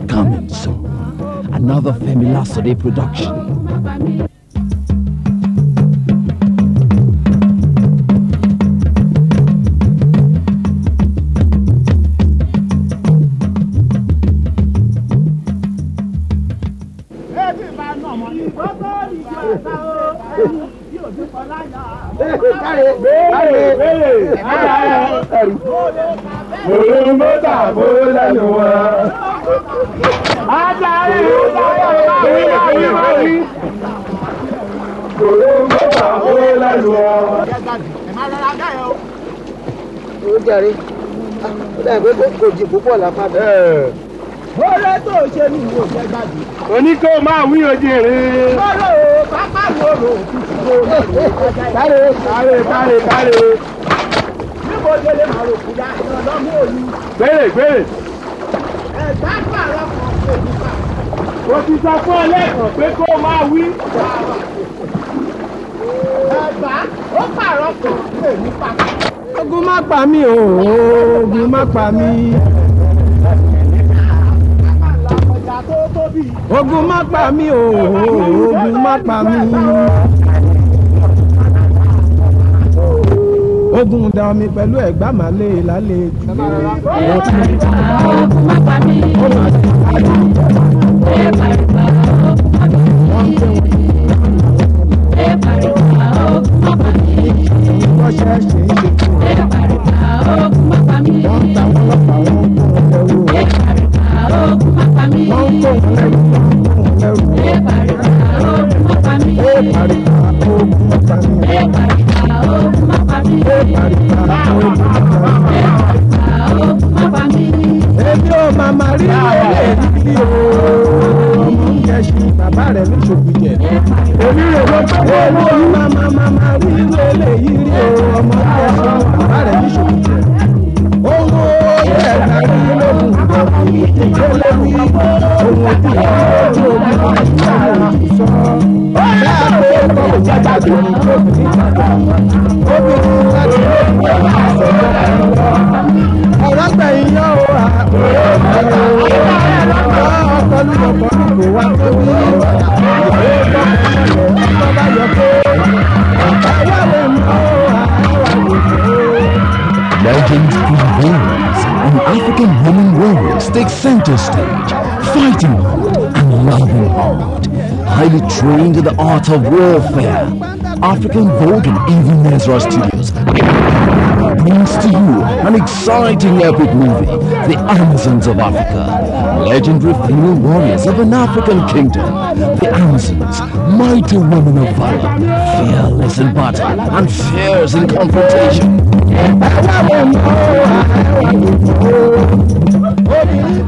coming soon. Another Femi Lasode production. Oní kó máa wí oje rẹ̀. Pápá lòrò káre. Níbo lè lè máa rò kúdà ìrànlọ́mú òní. Gbèrè. Ẹ̀dá pààrọ̀ kan pè nípa. Mo ti sọ fún ọ lẹ́ẹ̀kan pé kó máa wí. Ẹ̀dá ó pààrọ̀ kan pè nípa. Ogun má pa mí o, ogun má pa mí. Ogun má pa mí o, ogun má pa mí. Ogun dá mi pẹ̀lú ẹ̀gbá màlé lálejò. Ogun má pa mí. Legends prevails and African women warriors take center stage, fighting hard and loving hard. Highly trained in the art of warfare, African Vogue and Even Ezra Studios brings to you an exciting epic movie, The Amazons of Africa. Legendary female warriors of an African kingdom, the Amazons, mighty women of valor, fearless in battle and fierce in confrontation.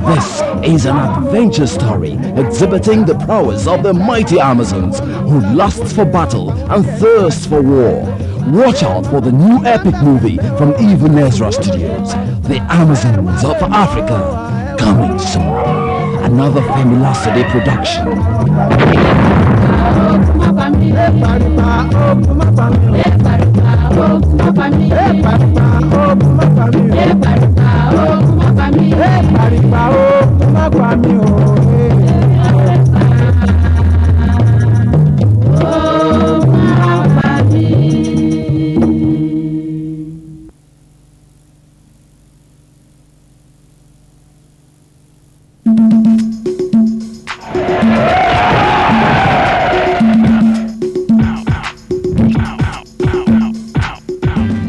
This is an adventure story exhibiting the prowess of the mighty Amazons who lust for battle and thirst for war. Watch out for the new epic movie from Even Ezra Studios, The Amazons of Africa, coming soon. Another Femi Lasode production.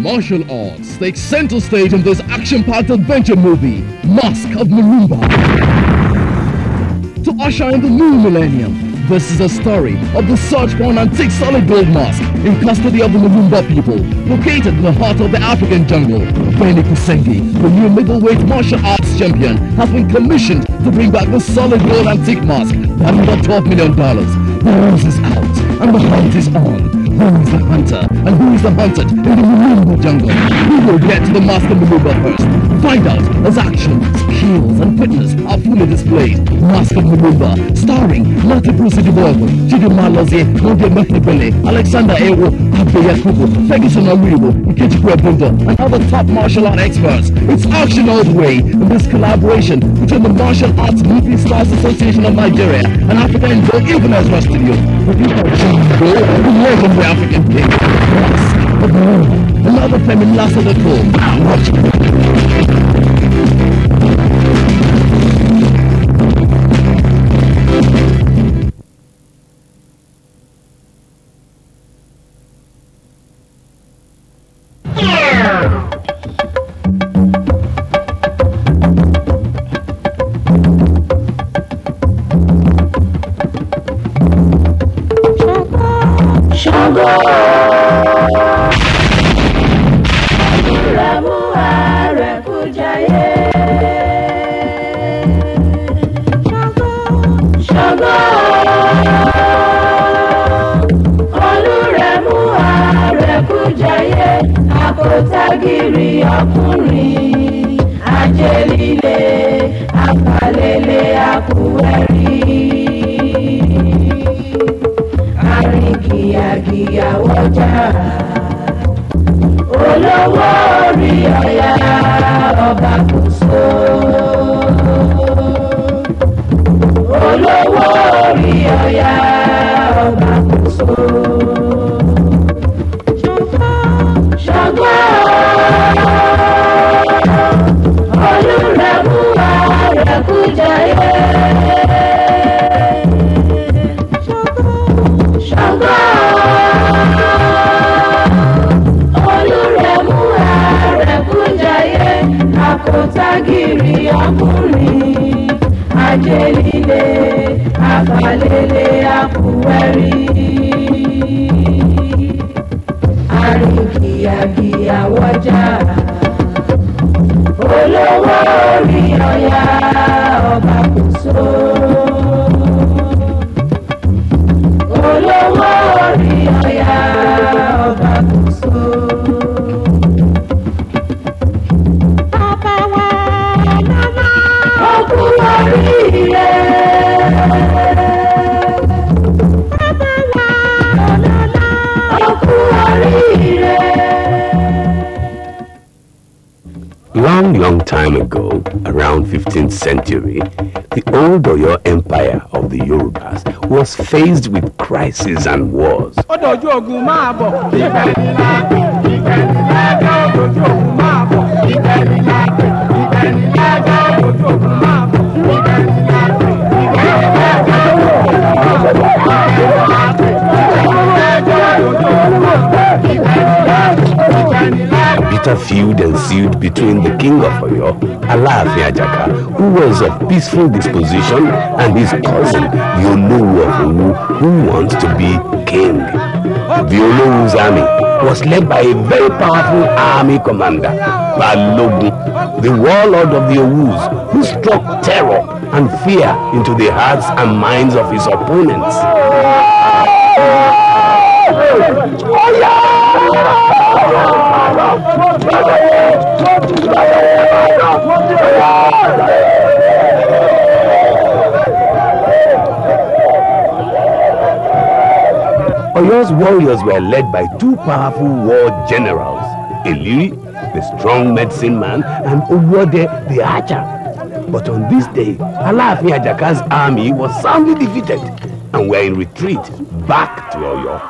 Martial arts takes center stage in this action-packed adventure movie, Mask of Marumba. To usher in the new millennium, this is a story of the search for an antique solid gold mask in custody of the Marumba people, located in the heart of the African jungle. Benny Kusengi, the new middleweight martial arts champion, has been commissioned to bring back the solid gold antique mask valued at $12 million. The race is out and the hunt is on. Who is the hunter and who is the hunted in the Marumba jungle? Who will get to the mask of Marumba first? Find out as action, skills, and fitness are fully displayed. Mask of Lumumba, starring Lati Bruce Dibogo, Chidi Malozie, Node Mefnibele, Alexander Ewo, Abe Yakubu, Ferguson Oribo, Ikechukwu Ebundo, and other top martial art experts. It's action all the way in this collaboration between the Martial Arts Movie Stars Association of Nigeria and Africa Info Influencer Studio. Produced by Sango, the legendary African king. Mask of Lumumba, another Obafemi Lasode film. Watch it. Long time ago, around 15th century, the old Oyo Empire of the Yorubas was faced with crises and wars. A bitter feud ensued between the king of Oyo, Alaafin of Oyo, who was of peaceful disposition, and his cousin, the Olowu of Oyo, who wants to be king. The Olowu's army was led by a very powerful army commander, Balogun, the warlord of the Owus, who struck terror and fear into the hearts and minds of his opponents. Oyo's warriors were led by two powerful war generals, Eli, the strong medicine man, and Owode, the archer. But on this day, Alaafin of Oyo's army was soundly defeated and were in retreat back to Oyo.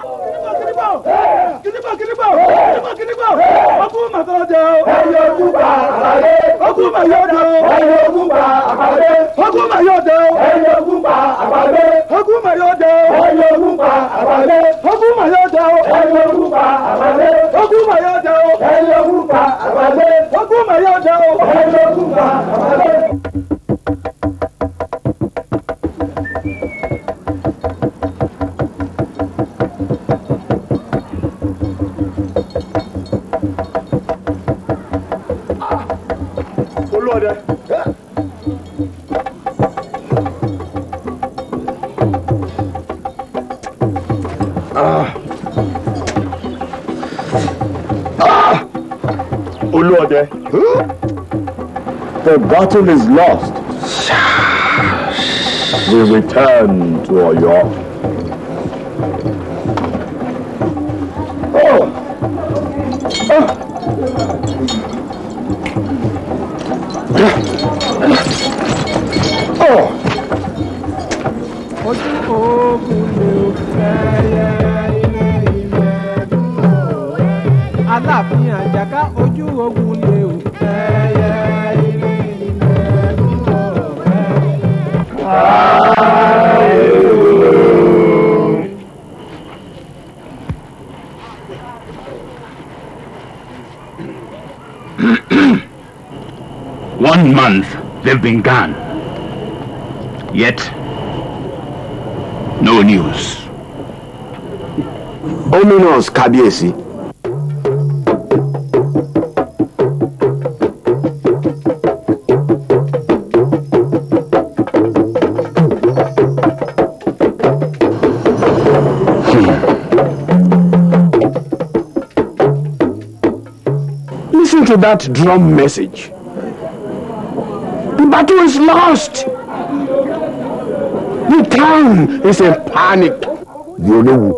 the battle is lost, we return to Oyo. Alaafin Ajaka ojú ogun lè o. One month they've been gone. Yet, no news. Ominous, Kabiesi. Listen to that drum message. The battle is lost. The town is in panic. The Olowu,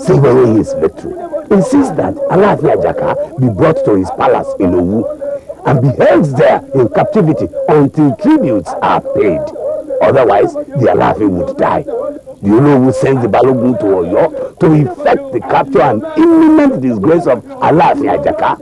savoring his victory, insists that Alaafin Ajaka be brought to his palace in Owu and be held there in captivity until tributes are paid. Otherwise, the Alaafin would die. The Olowu sends the Balogun to Oyo to effect the capture and imminent disgrace of Alaafin Ajaka.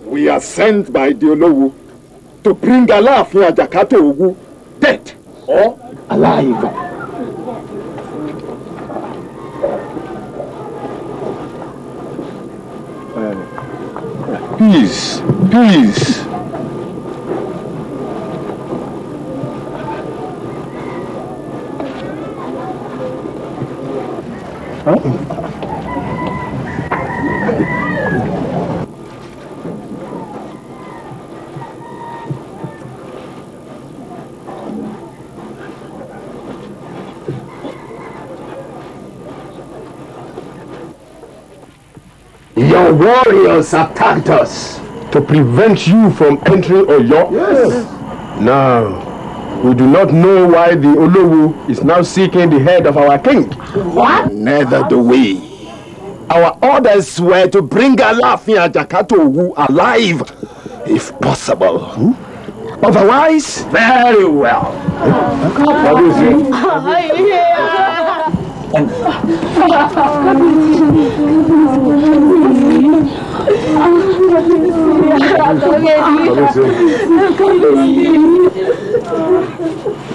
We are sent by the Olowu to bring Alaafin Ajaka to Owu, dead or alive. Peace, peace. Your warriors attacked us To prevent you from entering Oyo? Yes. Now, we do not know why the Olowu is now seeking the head of our king. What? Neither do we. Our orders were to bring Alaafin Ajaka to Owu alive, if possible. Otherwise, Very well. What is it?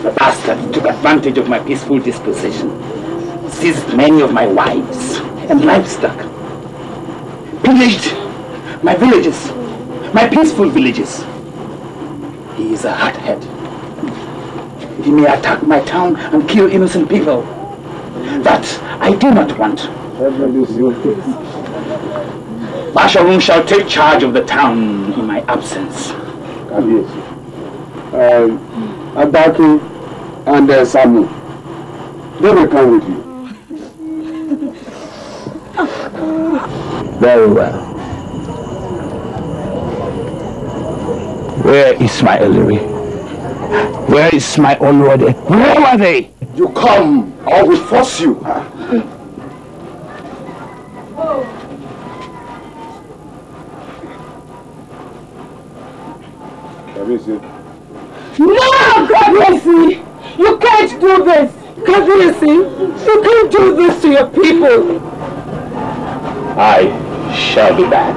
The bastard took advantage of my peaceful disposition, seized many of my wives and livestock, pillaged my villages, my peaceful villages. He is a hothead. He may attack my town and kill innocent people. That I do not want. Basharun shall take charge of the town in my absence. Abaki and Samu, they will come with you. Very well. Where is my Ellery? Where is my Olwode? Where are they? You come, or we force you. No, Kabiyesi! You can't do this! Kabiyesi, you can't do this to your people! I shall be back.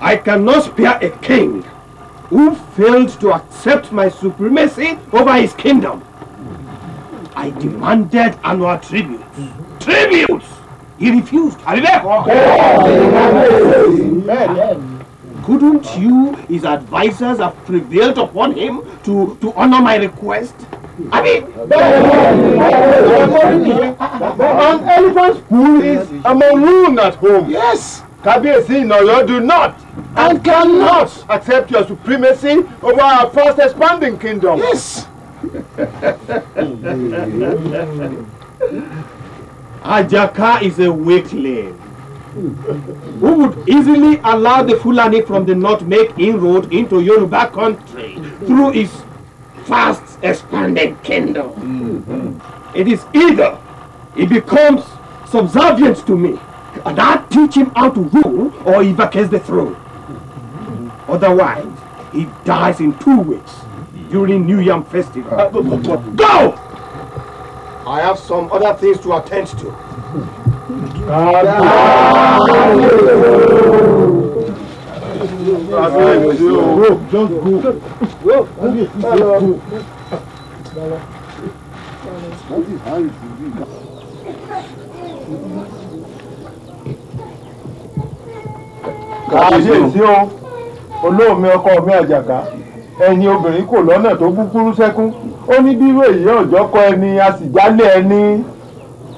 I cannot spare a king who failed to accept my supremacy over his kingdom. I demanded annual tributes. Tributes! He refused. Couldn't you, his advisors, have prevailed upon him to honor my request? I mean, an elephant's pool is a maroon at home. Yes. Kabiyesi in Oyo do not and cannot accept your supremacy over our fast expanding kingdom. Yes. Ajaka is a weakling who would easily allow the Fulani from the north make inroad into Yoruba country through his fast expanding kingdom. It is either he becomes subservient to me and I teach him how to rule, or he vacates the throne. Otherwise, he dies in 2 weeks during New Yam Festival. Go! I have some other things to attend to. Kábíyèsí o, olóòmí ọkọ mi Àjàká, ẹni obìnrin kò lọ́nà tó búburú sẹ́kún, ó ní bí irú èyí ọjọ́ kọ ẹni a sì jálé ẹni.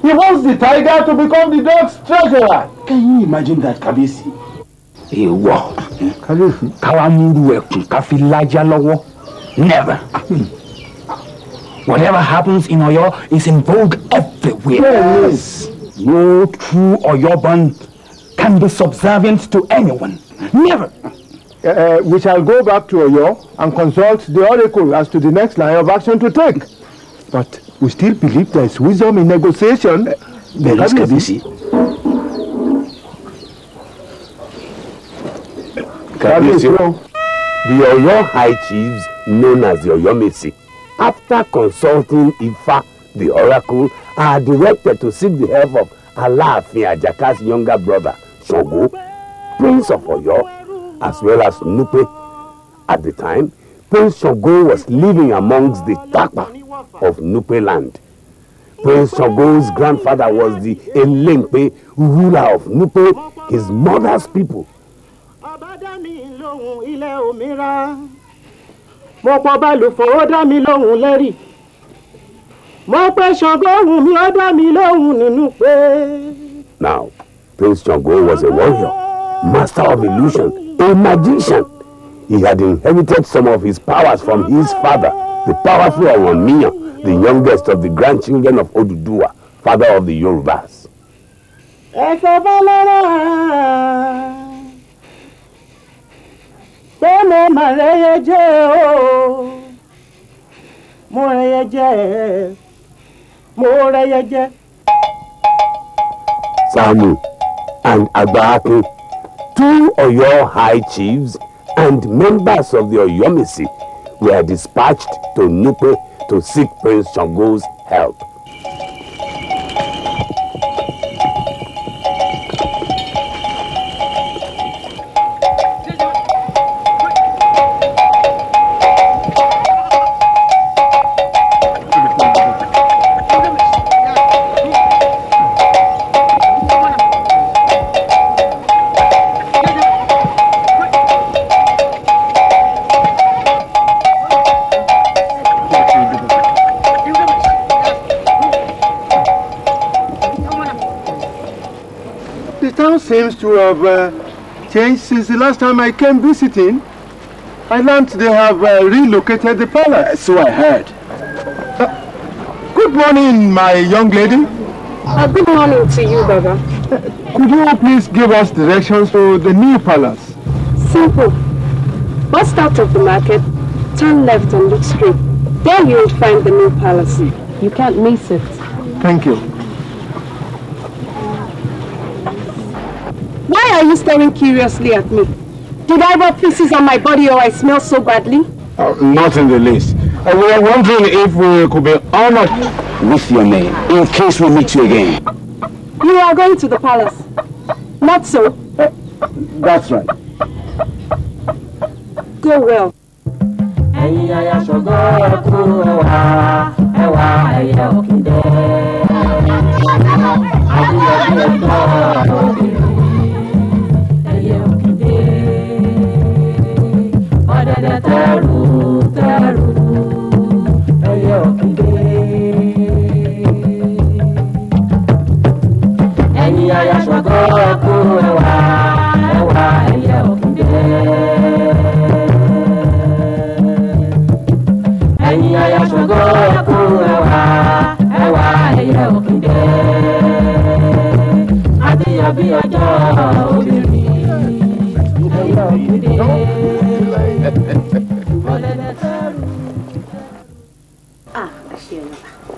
He wants the tiger to become the dog's treasurer. Can you imagine that, Kábíyèsí? Èèwọ̀. Kábíyèsí. Káwá múru ẹkùn ká fi lájà lọ́wọ́. Never. Whatever happens in Oyo is in vogue everywhere. Yes. No true Oyoban can be subservient to anyone. Never. We shall go back to Oyo and consult the oracle as to the next line of action to take. But we still believe there is wisdom in negotiation. There is, Kábíyèsí. Kábíyèsí, the Oyo High Chiefs, known as the Oyomesi, after consulting Ifa, the oracle, are directed to seek the help of Alaafin Ajaka's younger brother, Sango, Prince of Oyo, as well as Nupe. At the time, Prince Sango was living amongst the Takpa of Nupe land. Prince Sango's grandfather was the Elempe, ruler of Nupe, his mother's people. Now, Prince Sango was a warrior, master of illusion, a magician. He had inherited some of his powers from his father, the powerful Oronmiyan, the youngest of the grandchildren of Oduduwa, father of the Yorubas. Samu and Agbaaki, two Oyo High Chiefs and members of the Oyomesi, were dispatched to Nupe to seek Prince Sango's help. The town seems to have changed since the last time I came visiting. I learned they have relocated the palace. So I heard. Good morning, my young lady. Good morning to you, Baba. Could you please give us directions to the new palace? Simple. Bust out of the market, turn left and look straight. There you will find the new palace. You can't miss it. Thank you. Why are you staring curiously at me? Did I rub pieces on my body or I smell so badly? Not in the least. We were wondering if we could be honored With your name, in case we meet you again. You are going to the palace. Not so. That's right. Go well.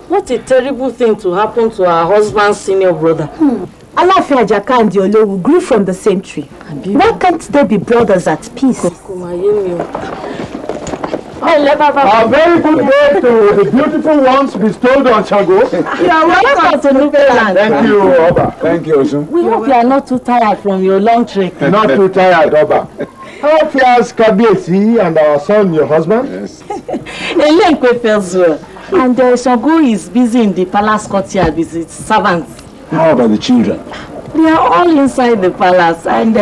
What a terrible thing to happen to our husband's senior brother. Alaafin Ajaka and the Olowu grew from the same tree. Why can't they be brothers at peace? A very good day to the beautiful ones bestowed on Sango. You are welcome to Nupeland. Thank you, Oba. Thank you, Osun. We hope you are not too tired from your long trek. Not too tired, Oba. How fares Kabiesi and our son, your husband? Yes. Elenkwe fares well. And Sango is busy in the palace courtyard with his servants. How about the children? They are all inside the palace. And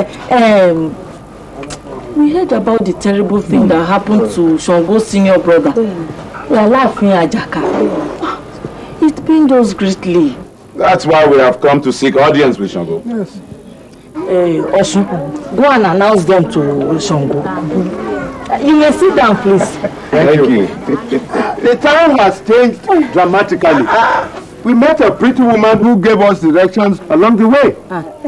we heard about the terrible thing that happened to Sango's senior brother, Alaafin Ajaka. It pained us greatly. That's why we have come to seek audience with Sango. Yes. Osun, go and announce them to Sango. You may sit down, please. Thank you. The town has changed dramatically. We met a pretty woman who gave us directions along the way.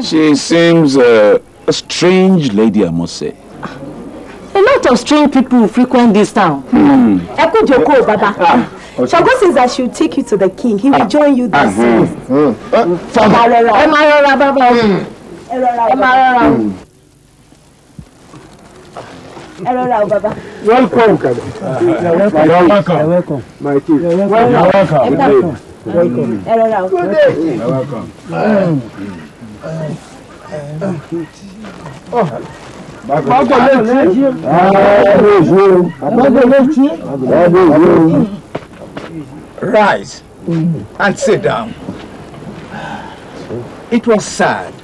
She seems a strange lady, I must say. A lot of strange people frequent this town. Eku Joko, Baba. Sango says I should take you to the king. He will join you this series. Welcome, Kabi. You're welcome. My king. You're welcome. Welcome. Good day. You're welcome. Rise and sit down. It was sad,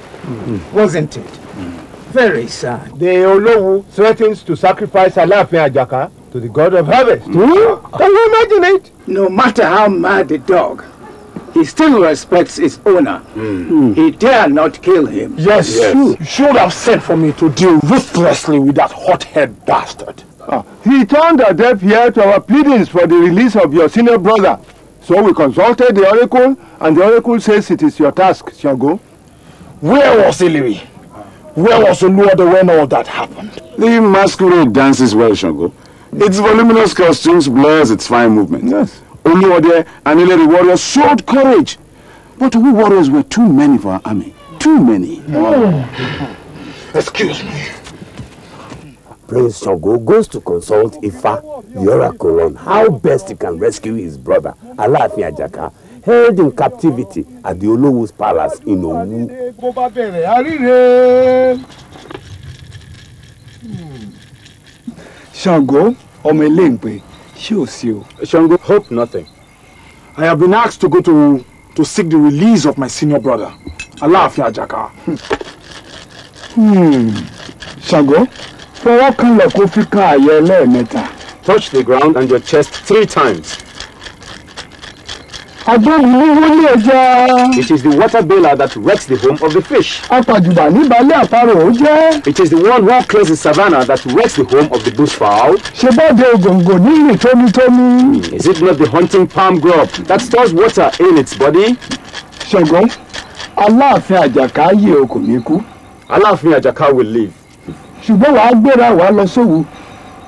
wasn't it? Very sad. The Olowu threatens to sacrifice Alaafin Ajaka to the god of harvest. Can you imagine it? No matter how mad the dog, he still respects his owner. He dare not kill him. Yes. You should have sent for me to deal ruthlessly with that hothead bastard. He turned a deaf ear to our pleadings for the release of your senior brother. So we consulted the oracle, and the oracle says it is your task, Sango. Where was Iliri? Where was Oluwade when all that happened? The masquerade dances well, Sango. Its voluminous costumes blurs its fine movement. Yes. Oluwade and Iliri warriors showed courage. But we warriors were too many for our army. Too many. Excuse me. Prince Sango goes to consult Ifa, the oracle, on how best he can rescue his brother, Alaafin Ajaka, held in captivity at the Olowu's palace in Owu. Sango, Omelengbe, Sango, hope nothing. I have been asked to go to seek the release of my senior brother, Alaafin Ajaka. Sango, for what kind of Kofika Yele Meta? Touch the ground and your chest 3 times. It is the water bailer that wrecks the home of the fish. It is the one who clears the savannah that wrecks the home of the bushfowl. Is it not the hunting palm grub that stores water in its body? Alaafin Ajaka will live.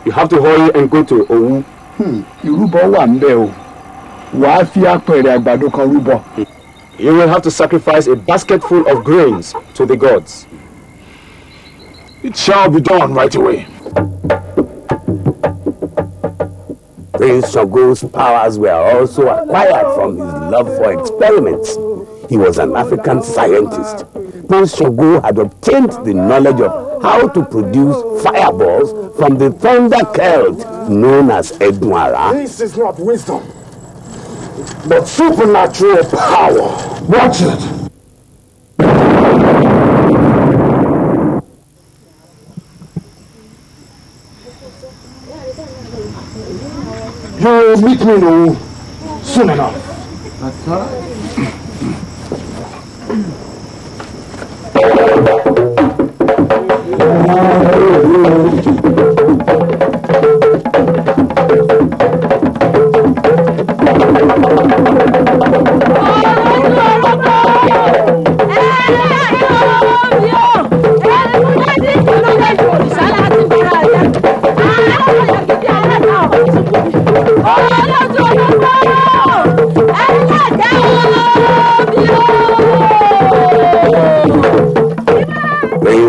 You have to hurry and go to Owu. You will have to sacrifice a basket full of grains to the gods. It shall be done right away. Prince Sango's powers were also acquired from his love for experiments. He was an African scientist. Prince Sango had obtained the knowledge of how to produce fireballs from the thunder cult known as Edwara. This is not wisdom, but supernatural power. Watch it. You'll meet me soon enough. That's all right.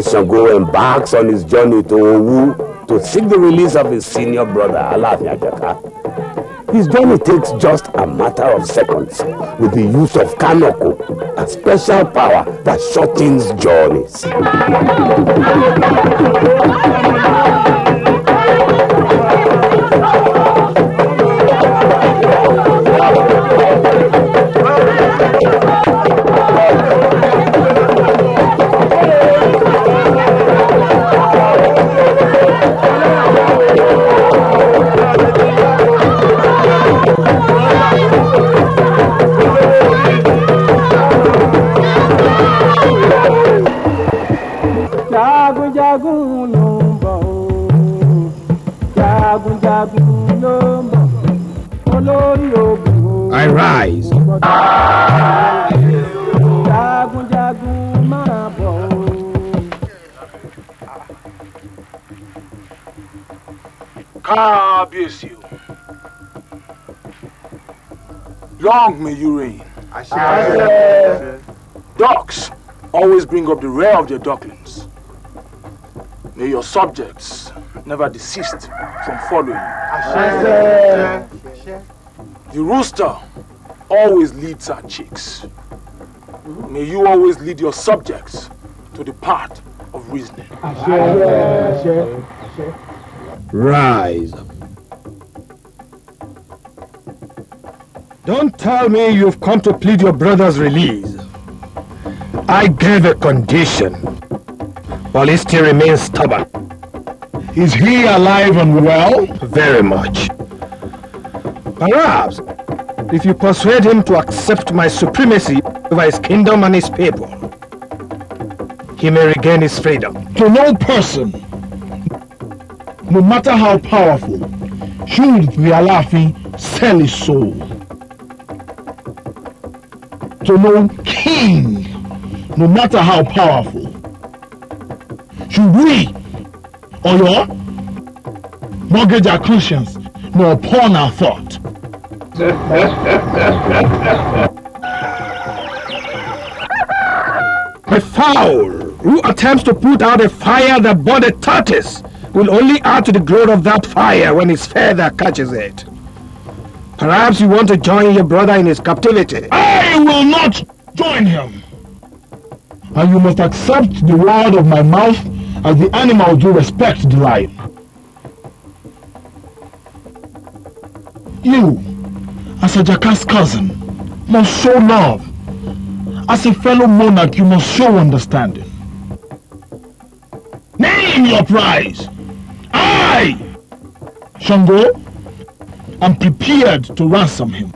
Sango embarks on his journey to Owu to seek the release of his senior brother, Alaafin Ajaka. His journey takes just a matter of seconds with the use of Kanoko, a special power that shortens journeys. I rise. Long may you reign. Ducks always bring up the rear of their ducklings. May your subjects never desist from following you. The rooster always leads our chicks. May you always lead your subjects to the path of reasoning. Rise. Don't tell me you've come to plead your brother's release. I gave a condition, while he still remains stubborn. Is he alive and well? Very much. Perhaps, if you persuade him to accept my supremacy over his kingdom and his people, he may regain his freedom. To no person, no matter how powerful, should the Alaafin sell his soul. To no king, no matter how powerful, should we, Oyo, mortgage our conscience nor pawn our thought. A fowl who attempts to put out a fire that burned a tortoise will only add to the growth of that fire when his feather catches it. Perhaps you want to join your brother in his captivity. I will not join him. And you must accept the word of my mouth as the animals do respect the lion. You, as Ajaka's cousin, must show love. As a fellow monarch, you must show understanding. Name your prize. I, Sango, am prepared to ransom him.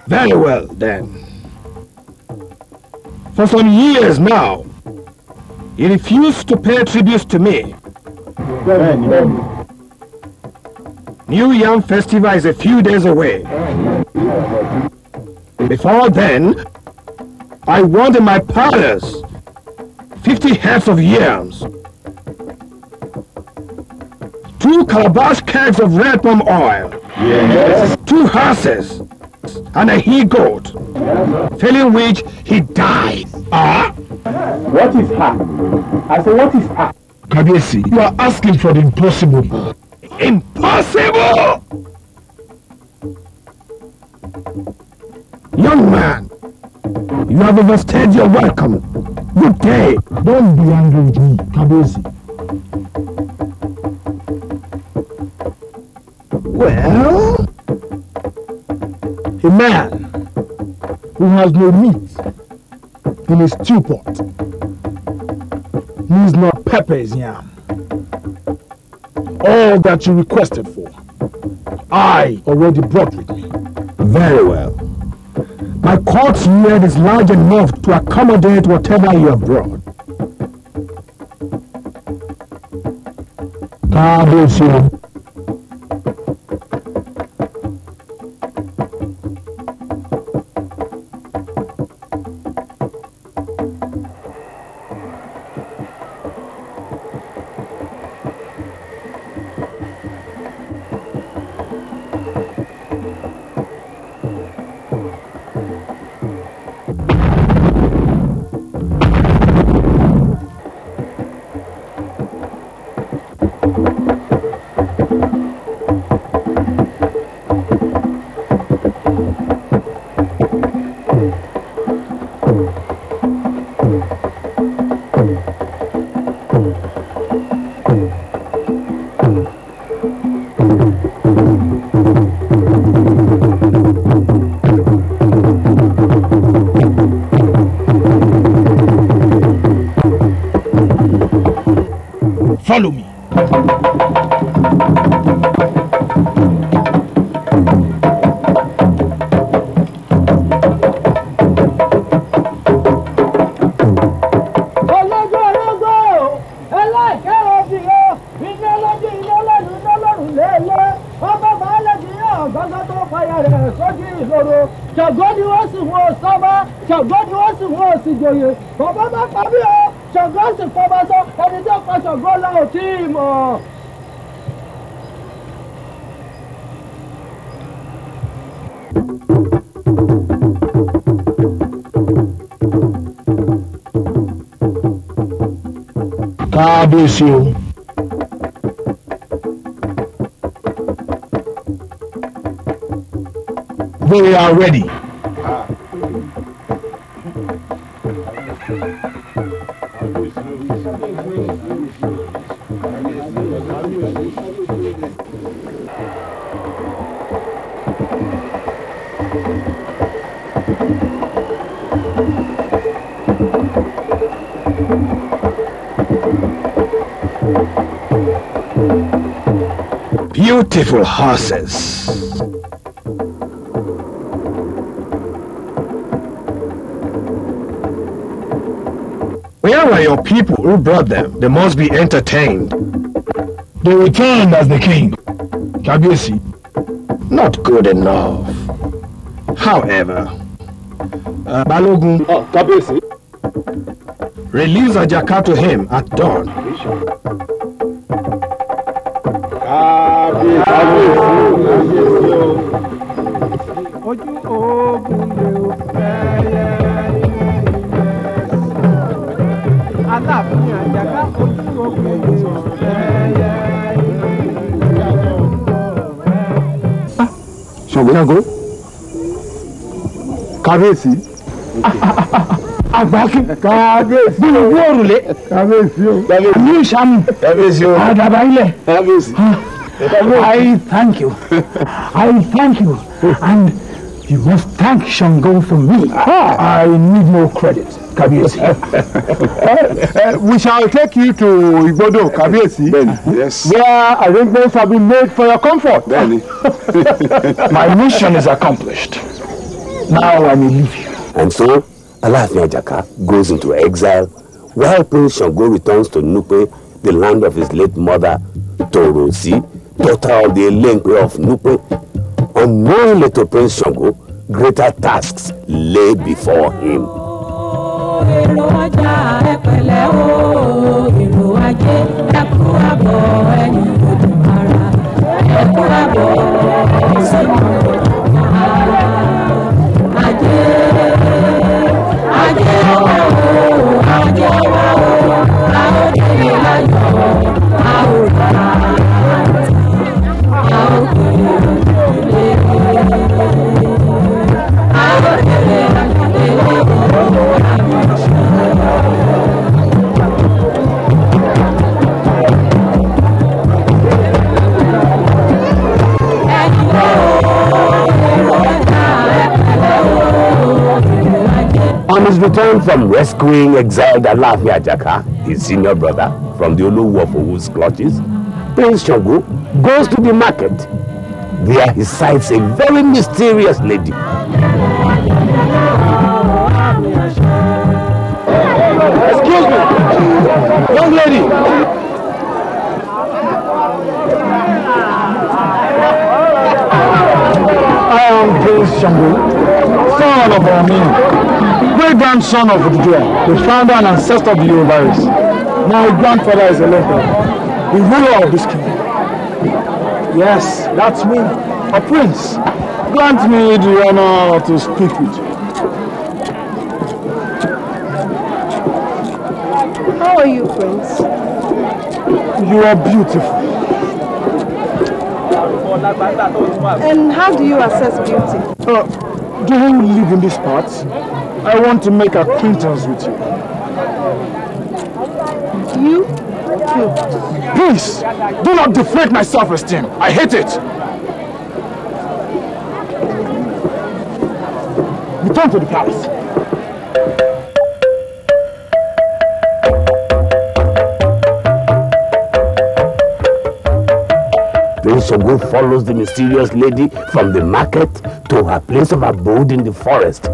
Very well, then. For some years now, he refused to pay tributes to me. New Yam Festival is a few days away. Before then, I want in my palace 50 heads of yams, 2 calabash kegs of red palm oil, 2 horses, and a he-goat, failing which he died. What is her? I said, what is her? Kabiyesi, you are asking for the impossible. Impossible! Young man, you have overstayed your welcome. Good day. Don't be angry with me, Kabiyesi. Well, a man who has no meat in his stew pot needs not pepper his yam. All that you requested for, I already brought with me. Very well. My court's yard is large enough to accommodate whatever you have brought. Kabiyesi. Follow me. Kabiyesi. We are ready. Beautiful horses. Where were your people who brought them? They must be entertained. They returned as the king. Kabiyesi. Not good enough. However, Balogun. Kabiyesi. Release Ajaka to him at dawn. Sango. Kabiyesi. Agbaki. Kabiyesi. Bí owó òrùlé. Kabiyesi o. Ní ìṣàmù. Kabiyesi o. Àdàbà ilẹ̀. Kabiyesi. I thank you. I thank you. And you must thank Sango for me. I need no credit, Kabiyesi. We shall take you to Igbodo, Kabiyesi. Yes. Where arrangements have been made for your comfort. My mission is accomplished. Now I may leave here. And so, Alaafin Ajaka goes into exile, while Prince Sango returns to Nupe, the land of his late mother, Torosi, daughter of the Elenkwe of Nupe. Unknowingly to Prince Sango, greater tasks lay before him. On his return from rescuing exiled Alaafin Ajaka, his senior brother, from the Olowu of Owu's clutches, Prince Sango goes to the market. There he sights a very mysterious lady. Excuse me, young lady. I am Prince Sango, son of Ogunyemi, great-grandson of Oduduwa, the founder and ancestor of the Yoruba race. My grandfather is Alaafin, the ruler of this kingdom. Yes, that's me, a prince. Grant me the honor to speak with you. How are you, Prince? You are beautiful. And how do you assess beauty? Do you live in this part? I want to make acquaintance with you. You? Please, do not deflate my self-esteem. I hate it. Return to the palace. Prince Sango follows the mysterious lady from the market to her place of abode in the forest.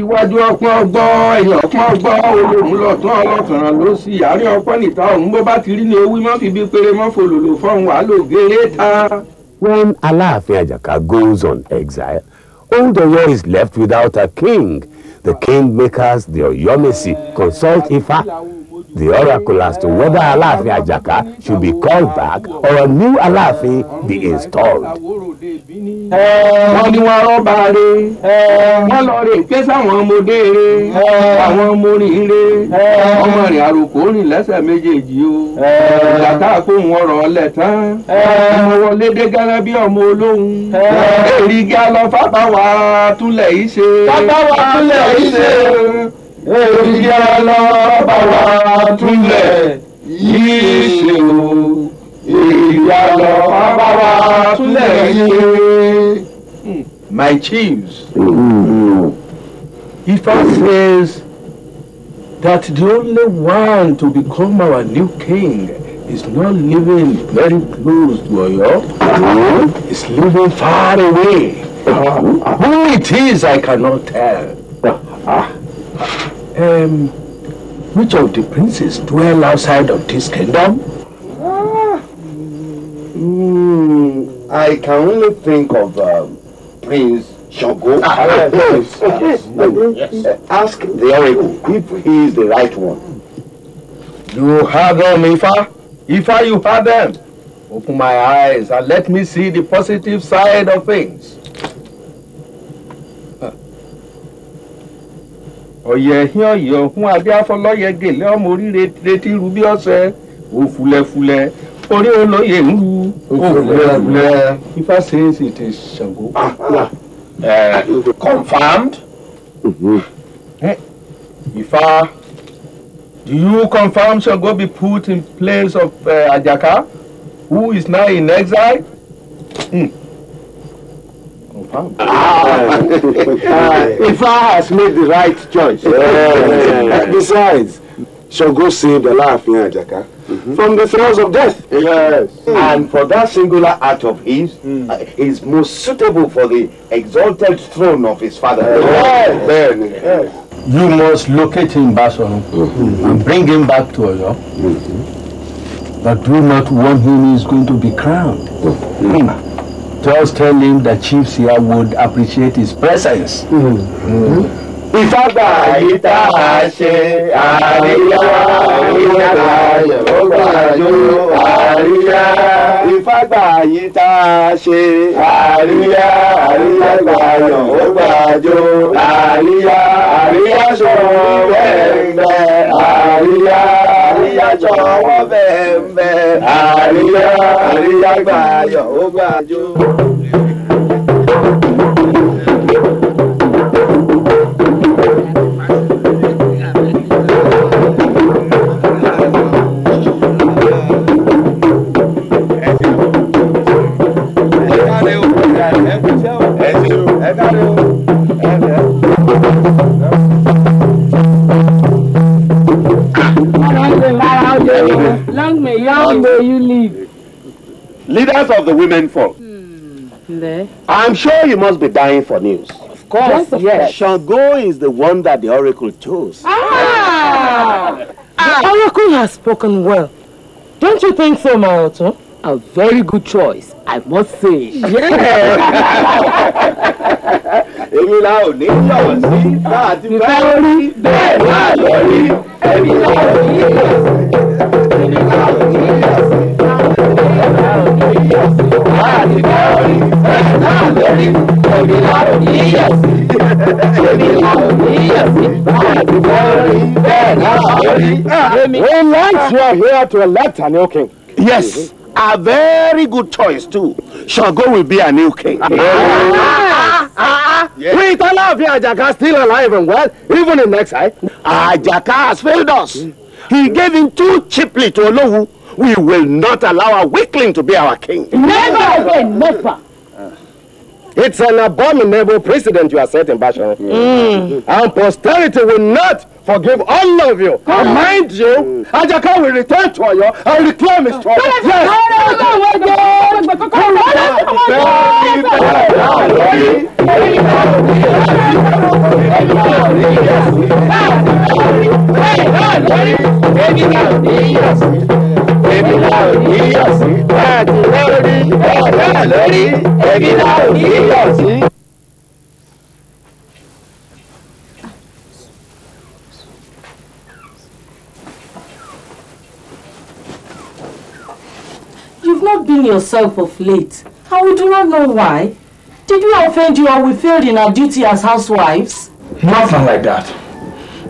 iwájú ọpọ́n gbọ́ ẹ̀yìn ọpọ́n gbọ́ olóhùn lọ́tún ọlọ́kànràn ló sì àárín ọpọ́n nìta ọ̀hún bó bá ti rí ní ewì mọ́ fi bí péré mọ́ fòlòlò fọ́hùn wà ló géré ta. When Alaafin Ajaka goes on exile, Old Oyo is left without a king. The kingmakers, the Oyomesi, consult Ifa, the oracle, as to whether Alaafin Ajaka should be called back or a new Alaafin be installed. Wọ́n ní wọ́n rọ́bà rẹ̀, wọ́n lọ rè ké sáwọn ọmọdé rẹ̀, àwọn ọmọ rìn rẹ̀, ọmọ rìn àròkò rìn lẹ́sẹ̀ méjèèjì o. Ìjàkà kóhun ọ̀rọ̀ ọ̀lẹ̀ tán, ọmọ wọlé dé gẹ́gẹ́ bí ọmọ olóhùn. Èrìgì àlọ́ fábáwá túnlẹ̀ yìí ṣe. Fábáwá túnlẹ̀ yìí ṣe. Èrìgì àlọ́ fábáwá túnlẹ̀ yìí ṣe o. My chiefs, Ifa says that the only one to become our new king is not living very close to Oyo, is living far away. Who it is, I cannot tell. Which of the princes dwell outside of this kingdom? I can only think of Prince Sango. Yes. Ask the oracle if he is the right one. You have them, Ifa. Ifa, you have them. Open my eyes and let me see the positive side of things. Ọ̀yẹ̀hìn fún adé afọlọ́yẹ gèlè ọmọ oríire retí rubí ọ̀sẹ̀ òfulẹ̀fulẹ̀ orí olóyè ń ru òfulẹ̀fulẹ̀. Ifa says it is Sango. Confirmed? Ifa, do you confirm Sango be put in place of Ajaka, who is now in exile? Ifa has made the right choice. Besides, Sango saved Alaafin Ajaka from the throes of death. Yes. And for that singular act of his, is most suitable for the exalted throne of his father. Yes. You must locate him, Basoro, and bring him back to Oyo. But do not warn him he is going to be crowned. Just tell him the chiefs here would appreciate his presence. Ìfàgbà yìí tá a ṣe àríyá, ìfàgbà yòógbàjò àríyá. Ìfàgbà yìí tá a ṣe àríyá, ìfàgbà yòógbàjò àríyá. Àríyá sọ̀rọ̀ bẹ́ẹ̀ àríyá, àríyá sọ̀rọ̀ bẹ́ẹ̀ àríyá, àríyá gbà yòógbàjò. Long may you live. Leaders of the women folk. I'm sure you must be dying for news. Of course, yes. Sango is the one that the oracle chose. The oracle has spoken well. Don't you think so, Maoto? A very good choice, I must say. Èmi la ò ní yọ̀ sí láti fẹ́ rí bẹ́ẹ̀ náà lọ rí. Èmi la ò ní yọ̀ sí. Èmi la ò ní yọ̀ sí. Láti fẹ́ rí bẹ́ẹ̀ náà lọ rí. Èmi la ò ní yọ̀ sí. Èmi la ò ní yọ̀ sí. Láti fẹ́ rí bẹ́ẹ̀ náà lọ rí. We like you are here to elect a new king. Yes. A very good choice too. Sango will be a new king. With Alaafin Ajaka still alive and well, even in exile. Ajaka has failed us. He gave in too cheaply to Olowu. We will not allow a weakling to be our king. Never again, never. It's an abominable precedent you are setting, Basho. And posterity will not forgive all of you. And mind you, Ajaka will return to Oyo and reclaim his throne. Yes. You've not been yourself of late, and we do not know why. Did we offend you or we failed in our duty as housewives? Nothing like that.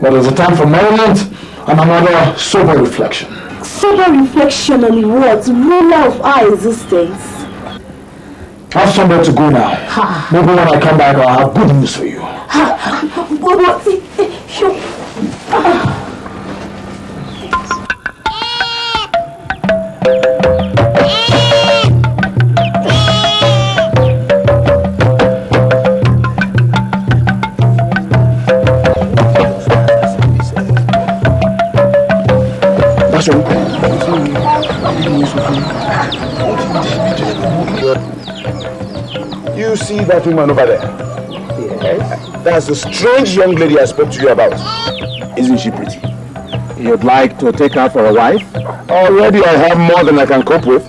But there's a time for merriment and another sober reflection. Sober reflection on what? Ruler of our existence. I have somewhere to go now. Maybe when I come back, I'll have good news for you. You see that woman over there? Yes. That's the strange young lady I spoke to you about. Isn't she pretty? You'd like to take her for a wife? Already I have more than I can cope with.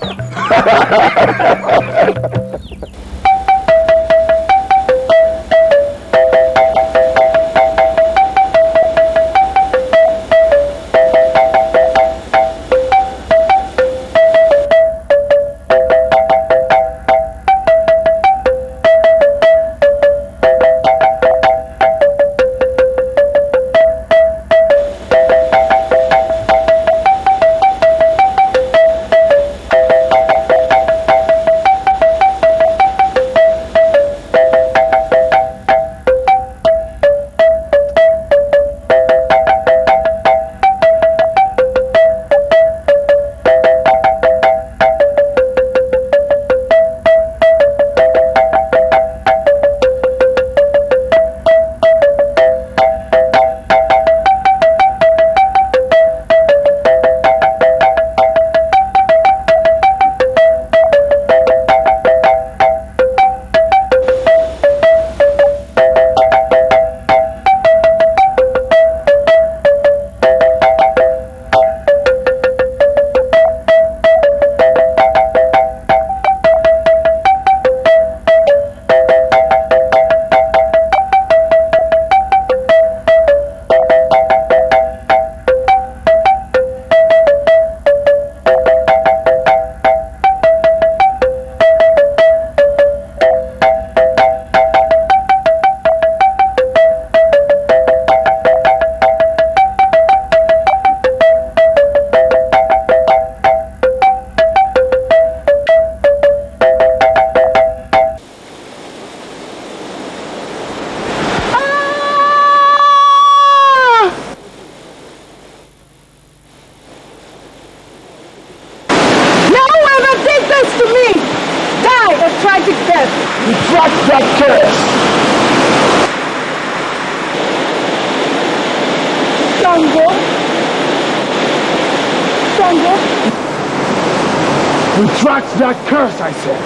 Retract that curse, I said.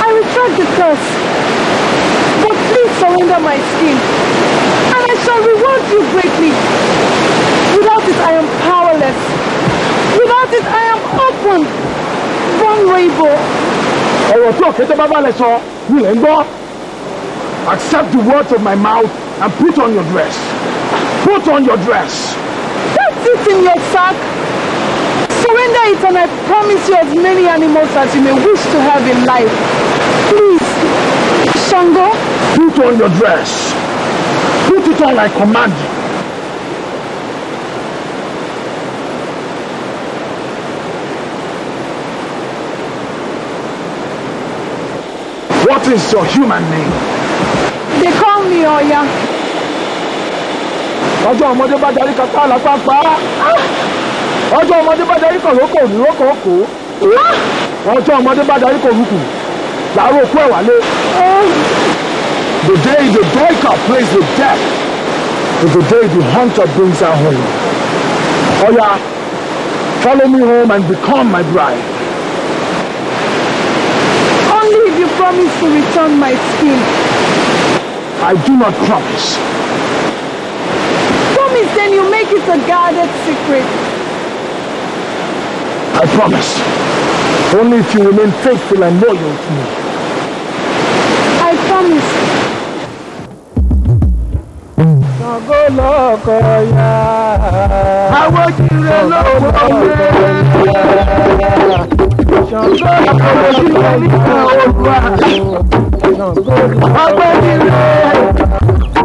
I retract the curse. But please surrender my skin, and I shall reward you greatly. Without it, I am powerless. Without it, I am open, vulnerable. Accept the words of my mouth and put on your dress. Put on your dress. That's it in your sack. Surrender it and I promise you as many animals as you may wish to have in life. Please, Sango. Put on your dress. Put it on, I command you. What is your human name? They call me Oya. Ọjọ́ ọmọdé bá darí kan tá lápá pa. Ọjọ́ ọmọdé bá darí kan lóko òdúrókò òkò. Ọjọ́ ọmọdé bá darí kan rúkù. Làárọ̀ òkú ẹ̀ wálé. The day the breaker plays with death is the day the hunter brings her home. Oya, follow me home and become my bride. Only if you promise to return my skin. I do not promise. Promise then you make it a guarded secret. I promise. Only if you remain faithful and loyal to me. I promise.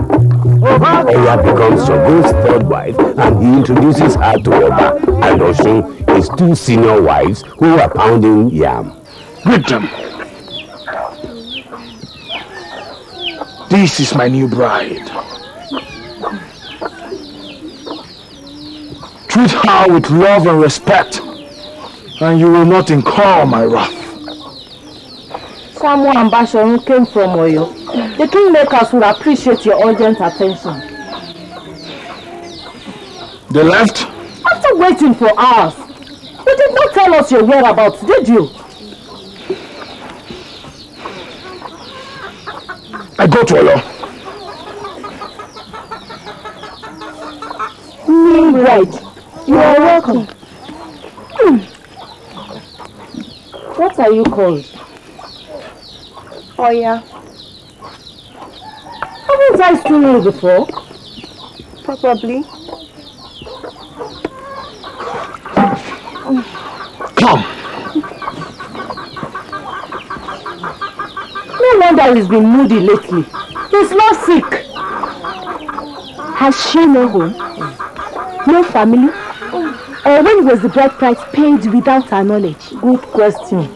Oya becomes Sango's third wife, and he introduces her to Oba and Osun, his two senior wives who are pounding yam. Greet them. This is my new bride. Treat her with love and respect, and you will not incur my wrath. Samuel and Bashorun came from Oyo. The kingmakers will appreciate your urgent attention. They left? After waiting for hours. You did not tell us your whereabouts, did you? I go to Oyo. Right. You are welcome. What are you called? Oya. Haven't I seen you before? Probably. Come. No wonder he's been moody lately. He's not sick. Has she no home? No family? Or when was the bride price paid without her knowledge? Good question.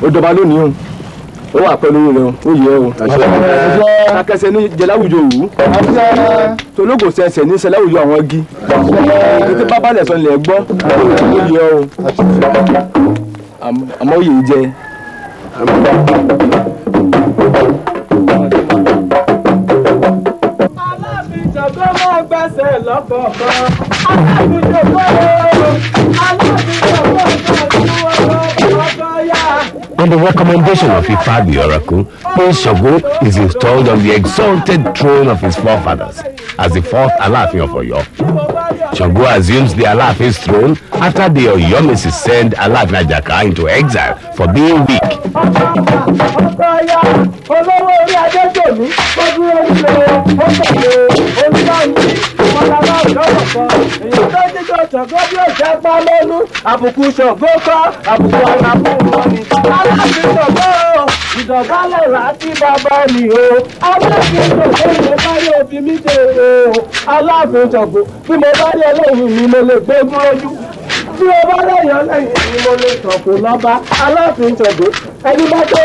Odọba lónìí o, ó wà pẹ̀lú rẹ̀ o, ó yẹ o. Akẹsẹ̀ ní jẹláwùjọ òwú, tológo sẹsẹ̀ ní sẹláwùjọ àwọn igi. Tètè bábá lẹ̀sán lẹ̀ gbọ́, ó yẹ o. Àmọ́ ó yẹ jẹ. Alaafin Sango máa gbẹ́sẹ̀ lọ́kọ̀ọ̀kan. Alaafin Sango, Alaafin Sango On the recommendation of Ifa the Oracle, Prince Sango is installed on the exalted throne of his forefathers as the fourth Alaafin of Oyo. Sango assumes the Alaafin's throne after the Oyomesi send Alaafin Ajaka into exile for being weak. Àbùkù Ṣàngó kọ́, àbùkù àlàfo wọn ni. Alaafin Sango, ìdọ̀bálẹ̀ láti bàbá mi o. Alaafin Sango ló bá yóò fi mí ṣe o. Alaafin Sango, bí mo bá rí ẹlẹ́yìn mi mo lè gbégún lójú. Bí o bá lẹ́yìn ọlẹ́yìn mi mo lè sọ̀kò lọ́ba. Alaafin Sango, ẹni bá tó.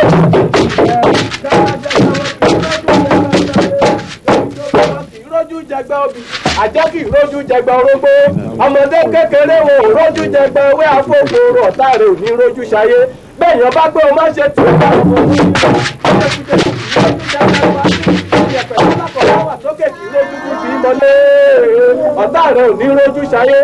Ìrójú jẹgbẹ́ obì, àjẹ́kì ìrójú jẹgbẹ́ orógbó. Ọmọdé kékeré wo ìrójú jẹgbẹ́ ewé afọ́gbòrò ọ̀tá rẹ̀ ò ní ìrójú ṣayé. Bẹ́ẹ̀ yàn bá gbé o má ṣe tì í bá ọmọ mi. Ọ̀tá rẹ̀ ò ní ìrójú ṣayé.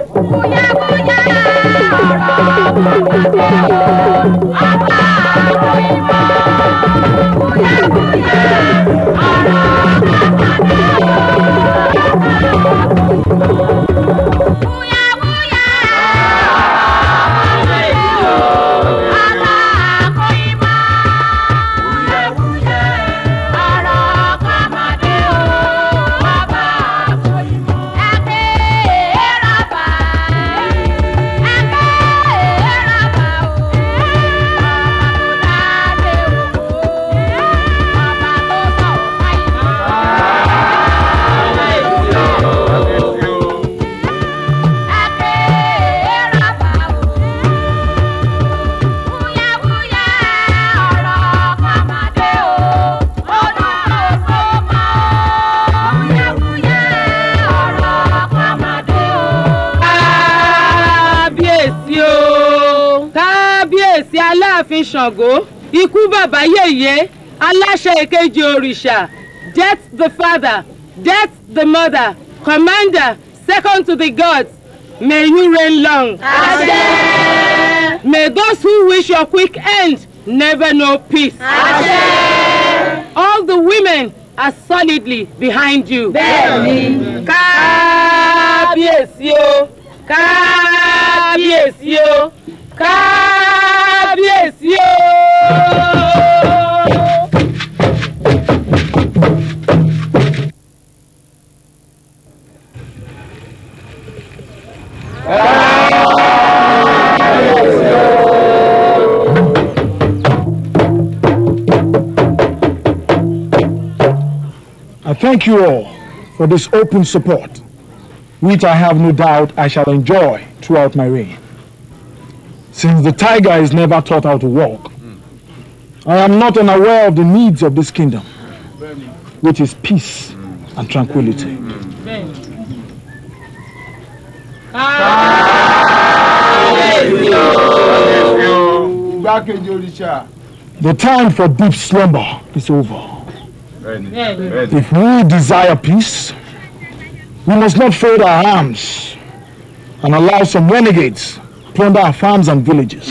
Alaafin Sango, ikú bàbá yèyé, aláṣẹ èkejì òrìṣà, death the father, death the mother, commander, second to the gods. May you reign long. Ashe. May those who wish your quick end never know peace. Ashe. All the women are solidly behind you. Bẹ́ẹ̀ni. Kábíyèsí o, kábíyèsí o, kábíyèsí o. I thank you all for this open support, which I have no doubt I shall enjoy throughout my reign. Since the tiger is never taught how to walk, I am not unaware of the needs of this kingdom, which is peace and tranquility. The time for deep slumber is over. If we desire peace, we must not fold our arms and allow some renegades plunder our farms and villages.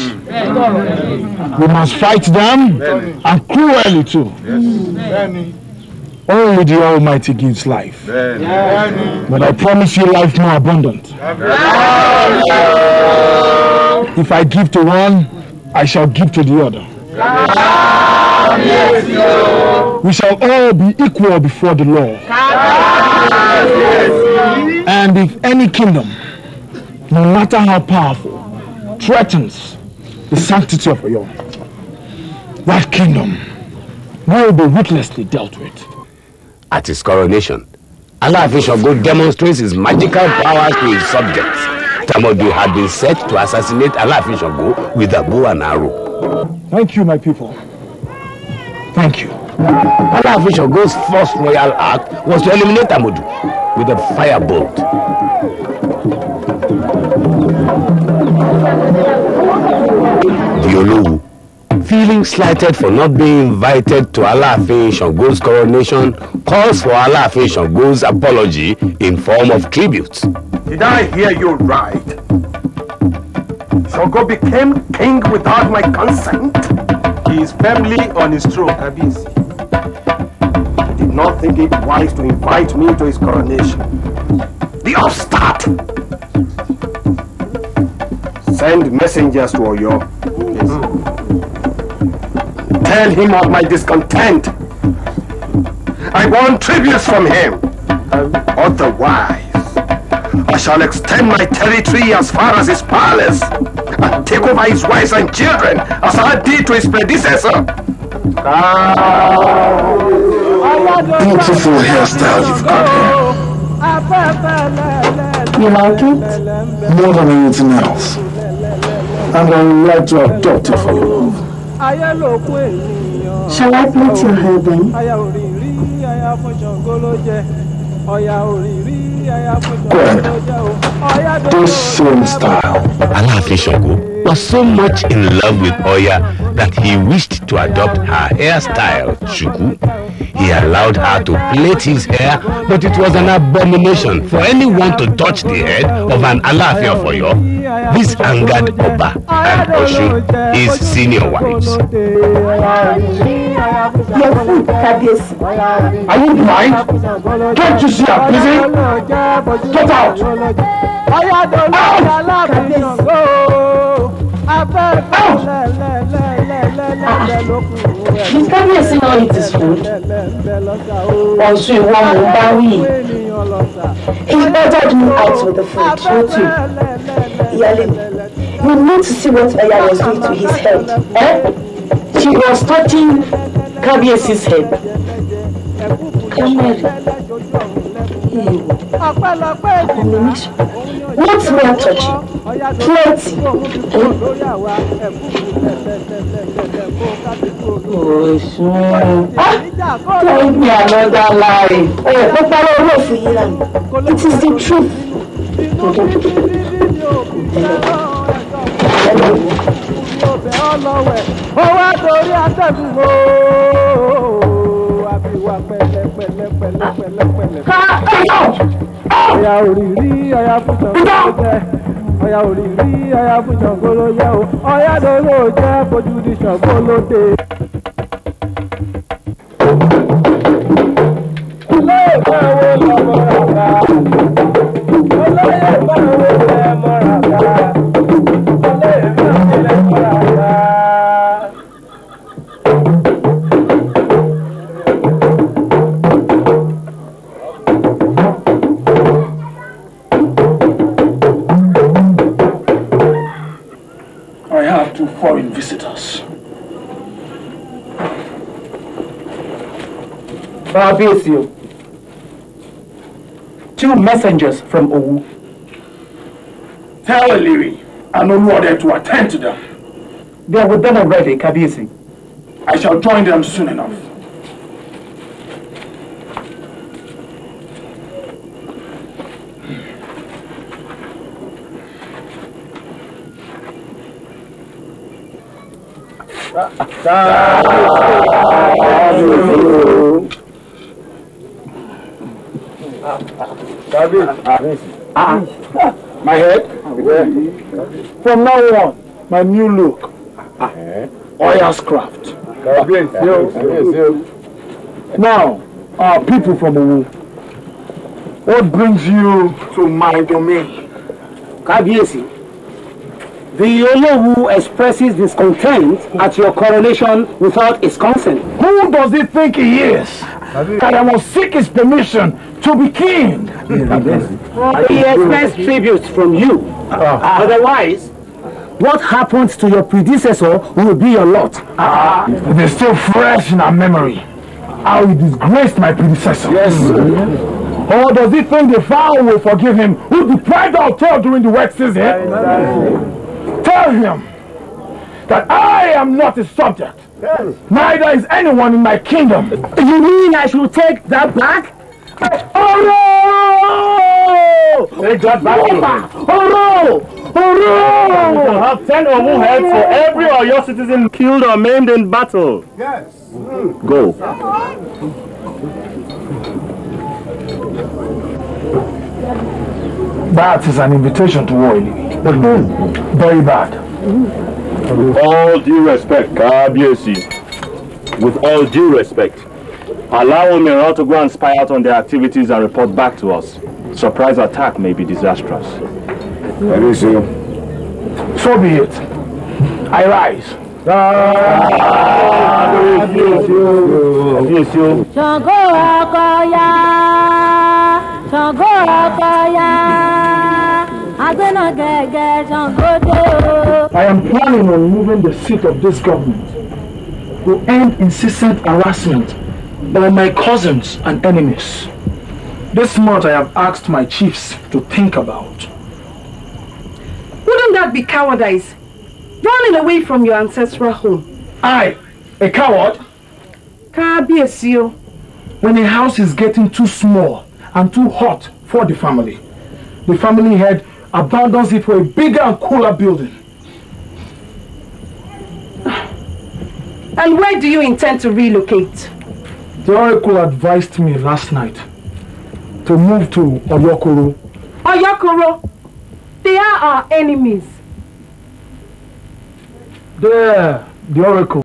We must fight them, and cruelly too. Only the Almighty gives life. But I promise you life more abundant. If I give to one, I shall give to the other. We shall all be equal before the law. And if any kingdom, no matter how powerful, threatens the sanctity of Oyo, that kingdom will be ruthlessly dealt with. At his coronation, Alaafin Sango demonstrates his magical powers to his subjects. Tamodu had been set to assassinate Alaafin Sango with a bow and arrow. Thank you, my people. Thank you. Alaafin Sango's first royal act was to eliminate Tamodu with a firebolt. The Olowu, feeling slighted for not being invited to Alaafin Sango's coronation, calls for Alaafin Sango's apology in form of tribute. Did I hear you right? Sango became king without my consent? He is firmly on his throne, Kabisi. He did not think it wise to invite me to his coronation. The upstart! Send messengers to Oyo. Yes. Tell him of my discontent. I want tributes from him. Otherwise, I shall extend my territory as far as his palace and take over his wives and children as I did to his predecessor. Beautiful hairstyle you've got here. You like it? More than anything else. And I would like to adopt it for you. Shall I plait your hair then? Go ahead. This same style. Alaafin Sango was so much in love with Oya that he wished to adopt her hairstyle, Shuku. He allowed her to plait his hair, but it was an abomination for anyone to touch the head of an Alaafin of Oyo. This angered Oba and Oshu, his senior wives. Your food, Kabiyesi. Are you blind? Can't you see I'm busy? Get out! Did Kabiyesi not eat his food? Also, you want to bury. He ordered me out with the food, not you. Iyalemi, you need to see what Oya was doing to his head. She was touching Kabiyesi's head. Abomination. What's more touching? Plenty. Tell me another lie. It is the truth. mo bẹ̀ ọ́ lọ́wẹ̀ ó wá torí atẹ́gùn o àfiwá pẹ̀lẹ́pẹ̀lẹ́pẹ̀lẹ́pẹ̀lẹ́. ọ̀yà òrìrí ọ̀yà fún Ṣàngó jẹ́ ọ̀yà òrìrí ọ̀yà fún Ṣàngó ló jẹ́ o ọ̀yà lóró jẹ́ fojú di Ṣàngó lóde. olóyè báwo lọ́mọ ràkà olóyè báwo lẹ́mọ ràkà olóyè báwo lẹ́mọ ràkà. I have 2 foreign visitors. Babesio. 2 messengers from Owu. Tell Eliri and Oluwode to attend to them. They are with them already, Kabisi. I shall join them soon enough. My head? From now on, my new look. Oil's craft. Now, people from Owu, what brings you to my domain? Kabiyesi, the Olowu expresses discontent at your coronation without his consent. Who does he think he is? That I must seek his permission to be king. He expects tributes from you. Otherwise, what happened to your predecessor will be your lot. It is still fresh in our memory. How he disgraced my predecessor. Yes. Or does he think the Pharaoh will forgive him who deprived our tale during the wet season? Tell him that I am not his subject. Neither is anyone in my kingdom. You mean I should take that back? Oro! Take that back. Oro! Oro! You have 10 or more heads for every Oyo citizen killed or maimed in battle. Yes. Go. That is an invitation to war, Very bad. With all due respect, Kabiyesi, with all due respect, allow Omira to go and spy out on their activities and report back to us. Surprise attack may be disastrous. So be it. I rise. Sango Okoya, Sango Okoya, I am planning on moving the seat of this government to end incessant harassment by my cousins and enemies. This month I have asked my chiefs to think about. Wouldn't that be cowardice? Running away from your ancestral home. I, a coward? Kabiyesi. When a house is getting too small and too hot for the family head abandons it for a bigger and cooler building. And where do you intend to relocate? The oracle advised me last night to move to Oyokoro. Oyokoro? They are our enemies. There, the oracle